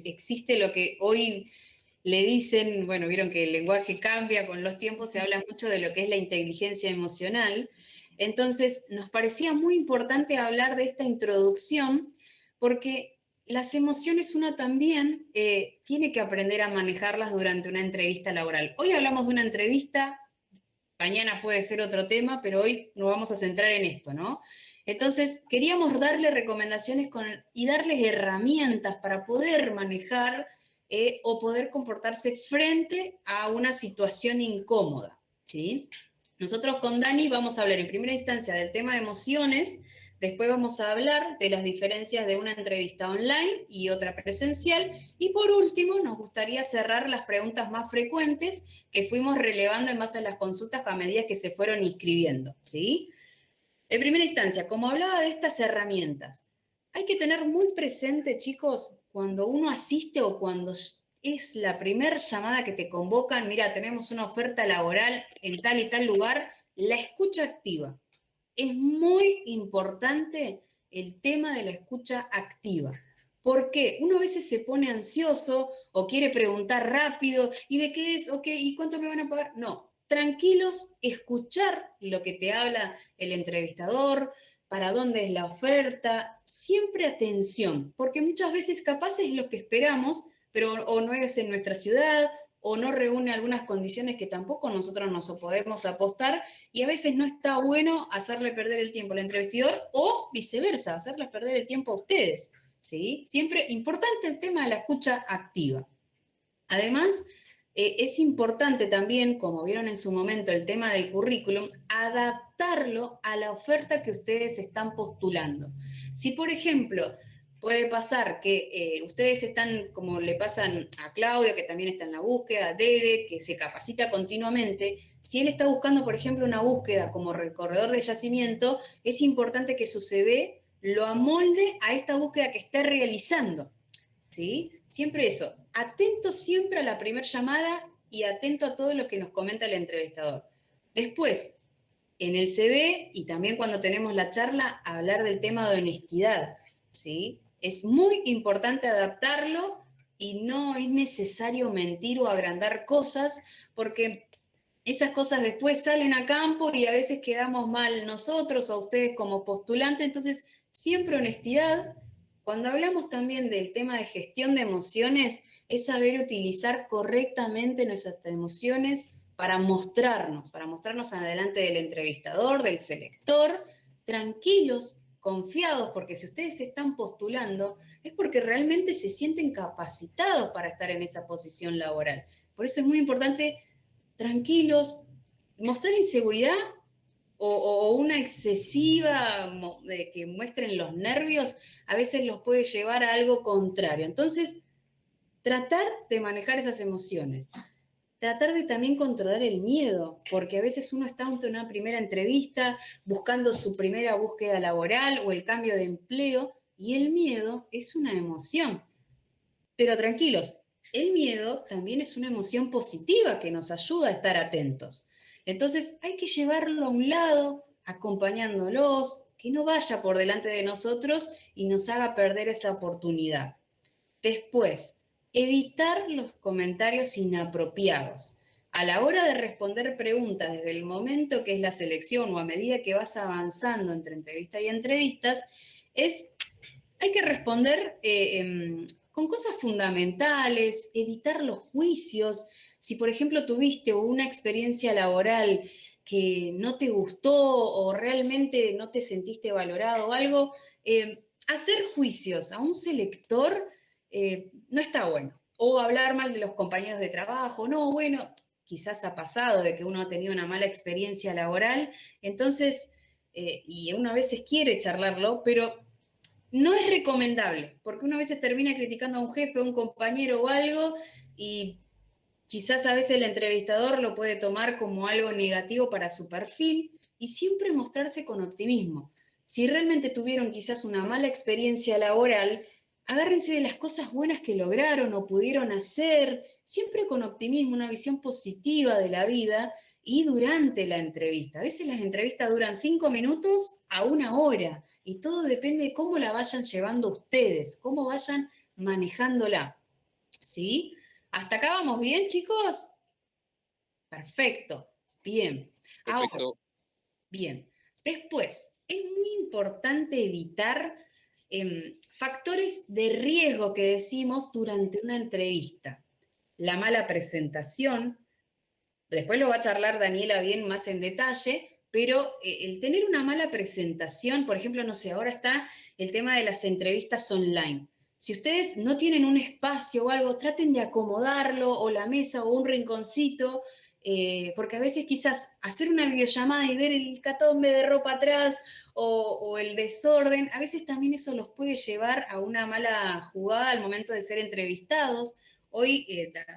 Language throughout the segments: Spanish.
existe lo que hoy le dicen, bueno, vieron que el lenguaje cambia con los tiempos, se habla mucho de lo que es la inteligencia emocional. Entonces, nos parecía muy importante hablar de esta introducción porque las emociones uno también tiene que aprender a manejarlas durante una entrevista laboral. Hoy hablamos de una entrevista, mañana puede ser otro tema, pero hoy nos vamos a centrar en esto, ¿no? Entonces, queríamos darle recomendaciones y darles herramientas para poder manejar o poder comportarse frente a una situación incómoda, ¿sí? Nosotros con Dani vamos a hablar en primera instancia del tema de emociones, después vamos a hablar de las diferencias de una entrevista online y otra presencial, y por último nos gustaría cerrar las preguntas más frecuentes que fuimos relevando en base a las consultas a medida que se fueron inscribiendo, ¿sí? En primera instancia, como hablaba de estas herramientas, hay que tener muy presente, chicos, cuando uno asiste o cuando es la primera llamada que te convocan, mira, tenemos una oferta laboral en tal y tal lugar, la escucha activa. Es muy importante el tema de la escucha activa. ¿Por qué? Uno a veces se pone ansioso o quiere preguntar rápido, ¿y de qué es? Ok, ¿y cuánto me van a pagar? No, tranquilos, escuchar lo que te habla el entrevistador, para dónde es la oferta, siempre atención, porque muchas veces capaz es lo que esperamos, pero o no es en nuestra ciudad, o no reúne algunas condiciones que tampoco nosotros nos podemos apostar, y a veces no está bueno hacerle perder el tiempo al entrevistador o viceversa, hacerles perder el tiempo a ustedes, ¿sí? Siempre importante el tema de la escucha activa. Además, es importante también, como vieron en su momento, el tema del currículum, adaptarlo a la oferta que ustedes están postulando. Si, por ejemplo, puede pasar que ustedes están, como le pasan a Claudio, que también está en la búsqueda, a Derek, que se capacita continuamente, si él está buscando, por ejemplo, una búsqueda como recorredor de yacimiento, es importante que su CV lo amolde a esta búsqueda que esté realizando. ¿Sí? Siempre eso, atento siempre a la primera llamada y atento a todo lo que nos comenta el entrevistador. Después, en el CV y también cuando tenemos la charla, hablar del tema de honestidad, ¿sí? Es muy importante adaptarlo y no es necesario mentir o agrandar cosas porque esas cosas después salen a campo y a veces quedamos mal nosotros o ustedes como postulante, entonces siempre honestidad. Cuando hablamos también del tema de gestión de emociones, es saber utilizar correctamente nuestras emociones para mostrarnos adelante del entrevistador, del selector, tranquilos, confiados, porque si ustedes se están postulando, es porque realmente se sienten capacitados para estar en esa posición laboral. Por eso es muy importante tranquilos, mostrar inseguridad o una excesiva de que muestren los nervios, a veces los puede llevar a algo contrario. Entonces, tratar de manejar esas emociones. Tratar de también controlar el miedo, porque a veces uno está ante una primera entrevista buscando su primera búsqueda laboral o el cambio de empleo y el miedo es una emoción. Pero tranquilos, el miedo también es una emoción positiva que nos ayuda a estar atentos. Entonces hay que llevarlo a un lado, acompañándolos, que no vaya por delante de nosotros y nos haga perder esa oportunidad. Después, evitar los comentarios inapropiados. A la hora de responder preguntas desde el momento que es la selección o a medida que vas avanzando entre entrevista y entrevistas, hay que responder con cosas fundamentales, evitar los juicios. Si, por ejemplo, tuviste una experiencia laboral que no te gustó o realmente no te sentiste valorado o algo, hacer juicios a un selector no está bueno. O hablar mal de los compañeros de trabajo. No, bueno, quizás ha pasado de que uno ha tenido una mala experiencia laboral, entonces, y uno a veces quiere charlarlo, pero no es recomendable, porque uno a veces termina criticando a un jefe, a un compañero o algo, y quizás a veces el entrevistador lo puede tomar como algo negativo para su perfil, y siempre mostrarse con optimismo. Si realmente tuvieron quizás una mala experiencia laboral, agárrense de las cosas buenas que lograron o pudieron hacer, siempre con optimismo, una visión positiva de la vida y durante la entrevista. A veces las entrevistas duran 5 minutos a 1 hora y todo depende de cómo la vayan llevando ustedes, cómo vayan manejándola. ¿Sí? ¿Hasta acá vamos bien, chicos? Perfecto. Bien. Ahora, Perfecto. bien. Después, es muy importante evitar factores de riesgo que decimos durante una entrevista. La mala presentación, después lo va a charlar Daniela bien más en detalle, pero el tener una mala presentación, por ejemplo, no sé, ahora está el tema de las entrevistas online. Si ustedes no tienen un espacio o algo, traten de acomodarlo, o la mesa, o un rinconcito, porque a veces quizás hacer una videollamada y ver el catombe de ropa atrás o el desorden, a veces también eso los puede llevar a una mala jugada al momento de ser entrevistados. Hoy,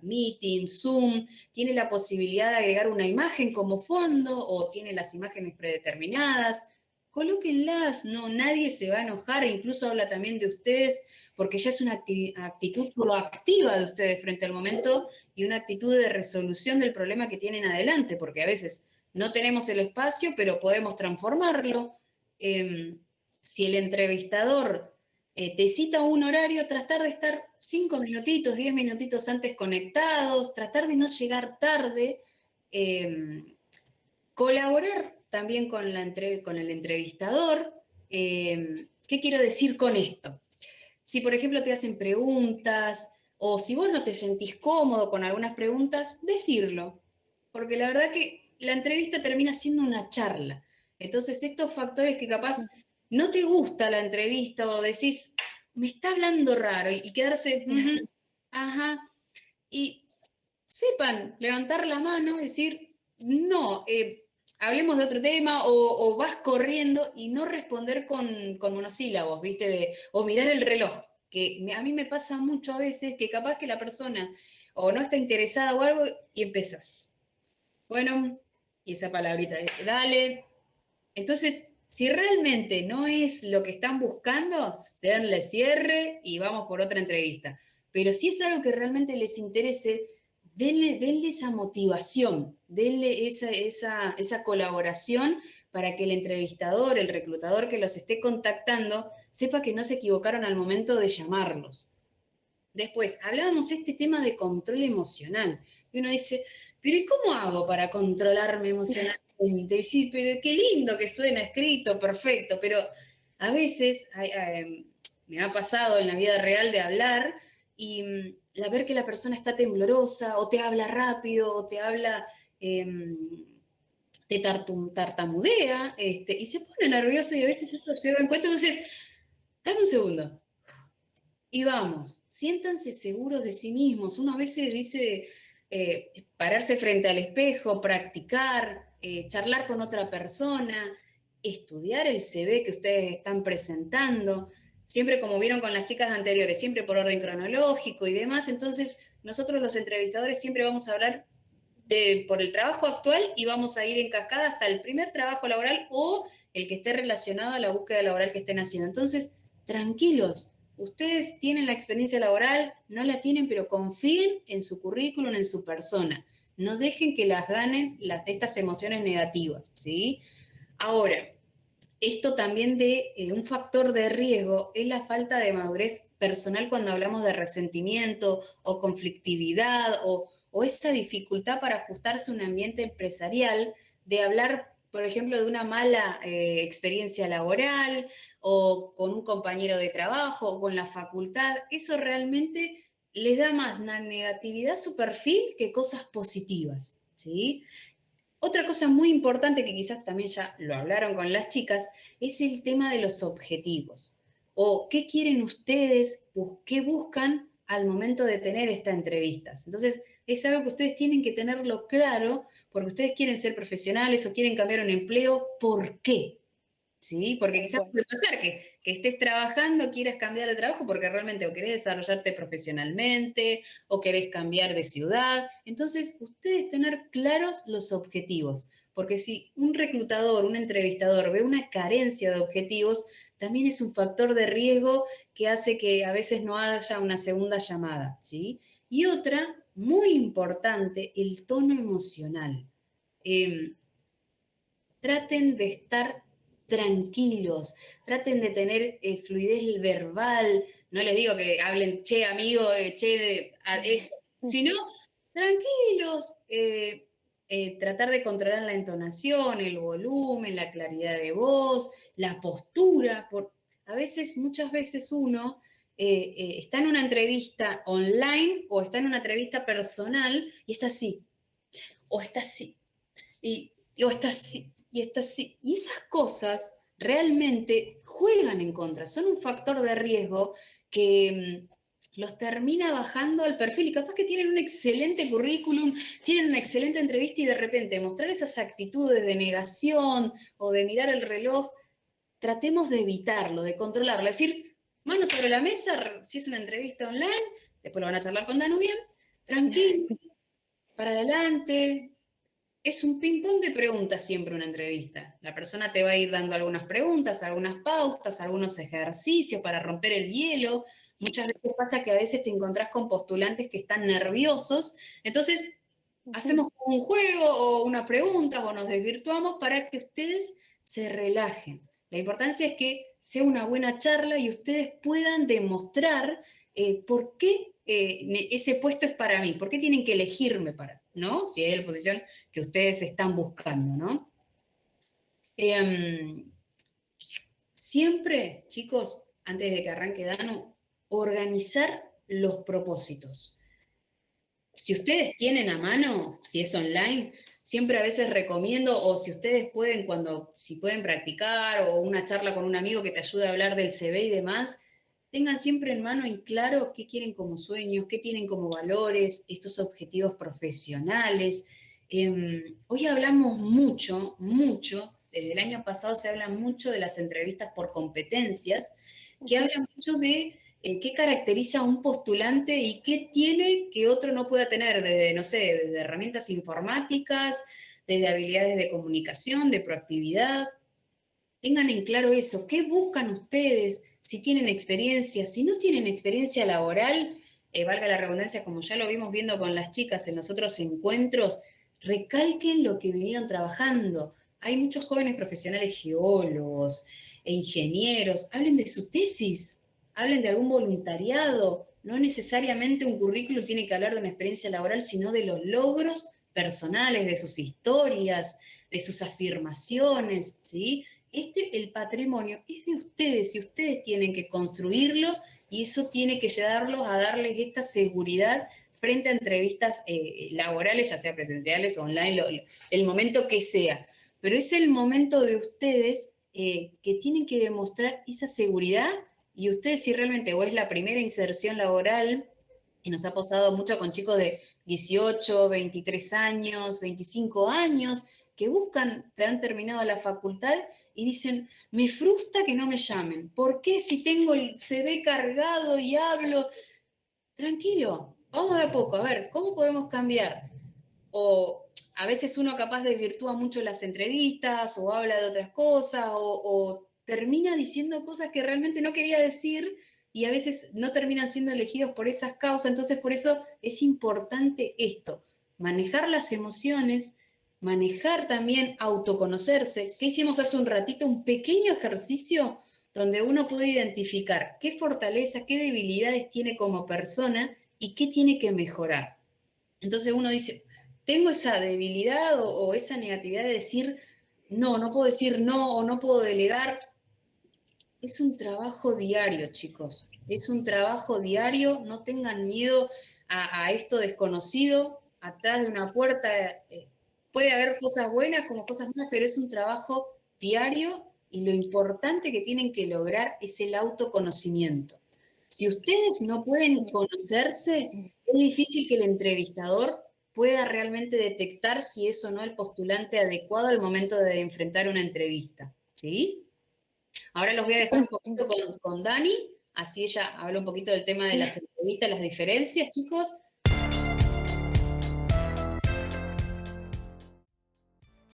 Meeting, Zoom, tiene la posibilidad de agregar una imagen como fondo o tiene las imágenes predeterminadas. Colóquenlas, no, nadie se va a enojar e incluso habla también de ustedes porque ya es una actitud proactiva de ustedes frente al momento y una actitud de resolución del problema que tienen adelante, porque a veces no tenemos el espacio, pero podemos transformarlo. Si el entrevistador te cita un horario, tratar de estar 5 minutitos, 10 minutitos antes conectados, tratar de no llegar tarde, eh, colaborar también con, con el entrevistador. ¿Qué quiero decir con esto? Si, por ejemplo, te hacen preguntas o si vos no te sentís cómodo con algunas preguntas, decirlo. Porque la verdad que la entrevista termina siendo una charla. Entonces, estos factores que capaz no te gusta la entrevista o decís, me está hablando raro y quedarse, ajá, y sepan levantar la mano y decir, no, hablemos de otro tema o vas corriendo y no responder con monosílabos, ¿viste? O mirar el reloj, que a mí me pasa mucho a veces que capaz que la persona o no está interesada o algo y empezás. Bueno, y esa palabrita, dale. Entonces, si realmente no es lo que están buscando, denle cierre y vamos por otra entrevista. Pero si es algo que realmente les interese, denle esa motivación, denle esa colaboración para que el entrevistador, el reclutador que los esté contactando, sepa que no se equivocaron al momento de llamarlos. Después, hablábamos este tema de control emocional. Y uno dice, pero ¿y cómo hago para controlarme emocionalmente? Y sí, pero qué lindo que suena escrito, perfecto, pero a veces me ha pasado en la vida real de hablar y ver que la persona está temblorosa o te habla rápido o te habla, te tartamudea y se pone nervioso y a veces eso lleva en cuenta. Entonces, dame un segundo y vamos, siéntanse seguros de sí mismos. Uno a veces dice pararse frente al espejo, practicar, charlar con otra persona, estudiar el CV que ustedes están presentando, siempre como vieron con las chicas anteriores, siempre por orden cronológico y demás. Entonces, nosotros los entrevistadores siempre vamos a hablar por el trabajo actual y vamos a ir en cascada hasta el primer trabajo laboral o el que esté relacionado a la búsqueda laboral que estén haciendo. Entonces, tranquilos, ustedes tienen la experiencia laboral, no la tienen, pero confíen en su currículum, en su persona. No dejen que las ganen estas emociones negativas, ¿sí? Ahora, esto también de un factor de riesgo es la falta de madurez personal cuando hablamos de resentimiento o conflictividad o esa dificultad para ajustarse a un ambiente empresarial, de hablar, por ejemplo, de una mala experiencia laboral o con un compañero de trabajo o con la facultad. Eso realmente les da más negatividad a su perfil que cosas positivas, ¿sí? Otra cosa muy importante que quizás también ya lo hablaron con las chicas es el tema de los objetivos. O qué quieren ustedes, qué buscan al momento de tener estas entrevistas. Entonces, es algo que ustedes tienen que tenerlo claro porque ustedes quieren ser profesionales o quieren cambiar un empleo. ¿Por qué? ¿Sí? Porque quizás puede pasar que estés trabajando, quieras cambiar de trabajo porque realmente o querés desarrollarte profesionalmente o querés cambiar de ciudad. Entonces, ustedes tener claros los objetivos, porque si un reclutador, un entrevistador ve una carencia de objetivos, también es un factor de riesgo que hace que a veces no haya una segunda llamada, ¿sí? Y otra, muy importante, el tono emocional. Eh, Traten de estar tranquilos, traten de tener fluidez verbal, no les digo que hablen che amigo, sino tranquilos, tratar de controlar la entonación, el volumen, la claridad de voz, la postura, a veces, muchas veces uno está en una entrevista online o está en una entrevista personal y está así, o está así, o está así, y está así. Y esas cosas realmente juegan en contra, son un factor de riesgo que los termina bajando al perfil y capaz que tienen un excelente currículum, tienen una excelente entrevista y de repente mostrar esas actitudes de negación o de mirar el reloj, tratemos de evitarlo, de controlarlo, es decir, mano sobre la mesa, si es una entrevista online, después lo van a charlar con Danu bien, tranquilo, para adelante, es un ping-pong de preguntas siempre una entrevista. La persona te va a ir dando algunas preguntas, algunas pautas, algunos ejercicios para romper el hielo. Muchas veces pasa que a veces te encontrás con postulantes que están nerviosos, entonces hacemos un juego o una pregunta o nos desvirtuamos para que ustedes se relajen. La importancia es que sea una buena charla y ustedes puedan demostrar por qué ese puesto es para mí, por qué tienen que elegirme para, ¿no? Si es la posición que ustedes están buscando, ¿no? Siempre, chicos, antes de que arranque Danu, organizar los propósitos. Si ustedes tienen a mano, si es online, siempre a veces recomiendo, o si ustedes pueden, si pueden practicar, o una charla con un amigo que te ayude a hablar del CV y demás, tengan siempre en mano y claro qué quieren como sueños, qué tienen como valores, estos objetivos profesionales. Hoy hablamos mucho, desde el año pasado se habla mucho de las entrevistas por competencias, que hablan mucho de qué caracteriza a un postulante y qué tiene que otro no pueda tener, desde, no sé, desde herramientas informáticas, desde habilidades de comunicación, de proactividad. Tengan en claro eso, qué buscan ustedes, si tienen experiencia, si no tienen experiencia laboral, valga la redundancia, como ya lo vimos viendo con las chicas en los otros encuentros, recalquen lo que vinieron trabajando. Hay muchos jóvenes profesionales geólogos e ingenieros, hablen de su tesis, hablen de algún voluntariado, no necesariamente un currículum tiene que hablar de una experiencia laboral, sino de los logros personales, de sus historias, de sus afirmaciones, ¿sí? El patrimonio es de ustedes y ustedes tienen que construirlo y eso tiene que llevarlos a darles esta seguridad frente a entrevistas laborales, ya sea presenciales o online, el momento que sea. Pero es el momento de ustedes que tienen que demostrar esa seguridad y ustedes si realmente o es la primera inserción laboral, y nos ha pasado mucho con chicos de 18, 23 años, 25 años, que buscan, te han terminado la facultad y dicen, me frustra que no me llamen. ¿Por qué si tengo el CV cargado y hablo? Tranquilo, vamos de a poco, a ver, ¿cómo podemos cambiar? O a veces uno capaz desvirtúa mucho las entrevistas o habla de otras cosas o termina diciendo cosas que realmente no quería decir y a veces no terminan siendo elegidos por esas causas. Entonces, por eso es importante esto, manejar las emociones, manejar también autoconocerse. ¿Qué hicimos hace un ratito? Un pequeño ejercicio donde uno puede identificar qué fortalezas, qué debilidades tiene como persona y qué tiene que mejorar. Entonces uno dice, tengo esa debilidad o esa negatividad de decir, no puedo decir no o no puedo delegar. Es un trabajo diario, chicos. Es un trabajo diario. No tengan miedo a esto desconocido. Atrás de una puerta puede haber cosas buenas como cosas malas, pero es un trabajo diario y lo importante que tienen que lograr es el autoconocimiento. Si ustedes no pueden conocerse, es difícil que el entrevistador pueda realmente detectar si es o no el postulante adecuado al momento de enfrentar una entrevista. ¿Sí? Ahora los voy a dejar un poquito con Dani, así ella habla un poquito del tema de las entrevistas, las diferencias, chicos,